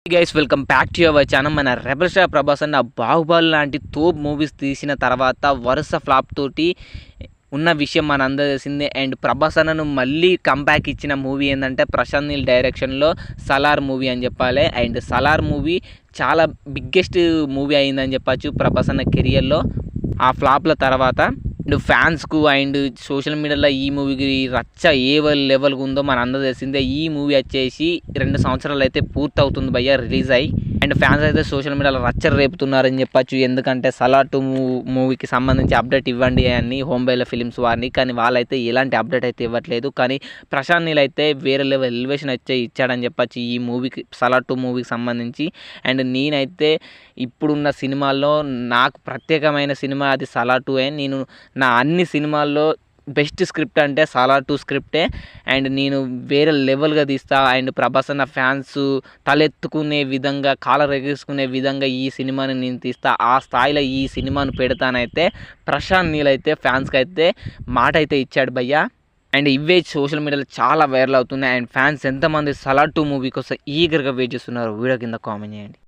Guys welcome back to our channel. మన rebel star Prabhas అన్న బాహుబలి లాంటి తోప్ మూవీస్ తీసిన తర్వాత వరుస ఫ్లాప్ తోటి ఉన్న విషయం మన అందరూ తెలిసిందే. అండ్ ప్రభాస్ అన్నను మళ్ళీ కంబ్యాక్ ఇచ్చిన మూవీ ఏంటంటే ప్రశాంత్ నీల్ డైరెక్షన్లో సలార్ మూవీ అని చెప్పాలి. అండ్ సలార్ మూవీ చాలా బిగ్గెస్ట్ మూవీ అయిందని చెప్పచ్చు ప్రభాస్ అన్న కెరియర్లో. ఆ ఫ్లాప్ల తర్వాత అండ్ ఫ్యాన్స్కు అండ్ సోషల్ మీడియాలో ఈ మూవీకి రచ్చ ఏ లెవెల్గా ఉందో మన అందరూ తెలిసిందే. ఈ మూవీ వచ్చేసి 2 సంవత్సరాలు అయితే పూర్తవుతుంది భయ్య రిలీజ్ అయ్యి. అండ్ ఫ్యాన్స్ అయితే సోషల్ మీడియాలో రచ్చ రేపుతున్నారని చెప్పచ్చు. ఎందుకంటే సలార్ 2 మూవీకి సంబంధించి అప్డేట్ ఇవ్వండి అని హోంబైల ఫిలిమ్స్ వారిని, కానీ వాళ్ళైతే ఎలాంటి అప్డేట్ అయితే ఇవ్వట్లేదు. కానీ ప్రశాంత్ నీల్ అయితే వేరే లెవెల్ ఎలివేషన్ అయితే ఇచ్చాడని చెప్పచ్చు ఈ మూవీకి, సలార్ 2 మూవీకి సంబంధించి. అండ్ నేనైతే ఇప్పుడున్న సినిమాల్లో నాకు ప్రత్యేకమైన సినిమా అది సలార్ 2. నేను నా అన్ని సినిమాల్లో బెస్ట్ స్క్రిప్ట్ అంటే సలార్ 2 స్క్రిప్టే. అండ్ నేను వేరే లెవెల్గా తీస్తా. అండ్ ప్రభాస్ అన్న ఫ్యాన్స్ తలెత్తుకునే విధంగా, కాలర్ ఎగేసుకునే విధంగా ఈ సినిమాని నేను తీస్తా. ఆ స్థాయిలో ఈ సినిమాను పెడతానైతే ప్రశాంత్ నీల్ అయితే ఫ్యాన్స్కి అయితే మాట అయితే ఇచ్చాడు భయ్య. అండ్ ఇవే సోషల్ మీడియాలో చాలా వైరల్ అవుతున్నాయి. అండ్ ఫ్యాన్స్ ఎంతమంది సలార్ 2 మూవీ కోసం ఈగర్గా వెయిట్ చేస్తున్నారు వీడియో కింద కామెంట్ చేయండి.